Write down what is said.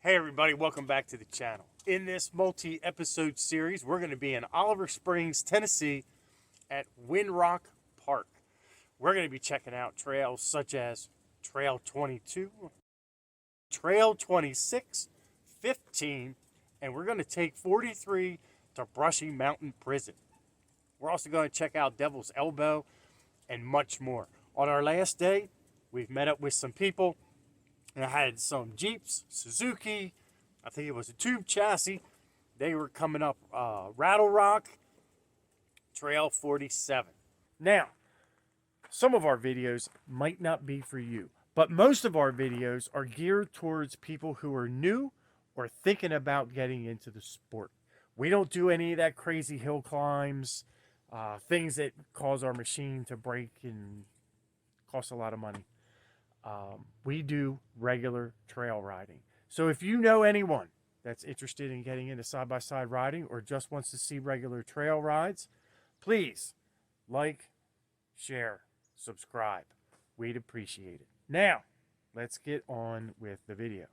Hey everybody, welcome back to the channel. In this multi-episode series, we're going to be in Oliver Springs, Tennessee at WINDROCK Park. We're going to be checking out trails such as Trail 22, Trail 26, 15, and we're going to take 43 to Brushy Mountain Prison. We're also going to check out Devil's Elbow and much more. On our last day, we've met up with some people. And I had some Jeeps, Suzuki, I think it was a tube chassis. They were coming up Rattle Rock, Trail 47. Now, some of our videos might not be for you, but most of our videos are geared towards people who are new or thinking about getting into the sport. We don't do any of that crazy hill climbs, things that cause our machine to break and cost a lot of money. We do regular trail riding. So if you know anyone that's interested in getting into side-by-side riding or just wants to see regular trail rides, please like, share, subscribe. We'd appreciate it. Now, let's get on with the video.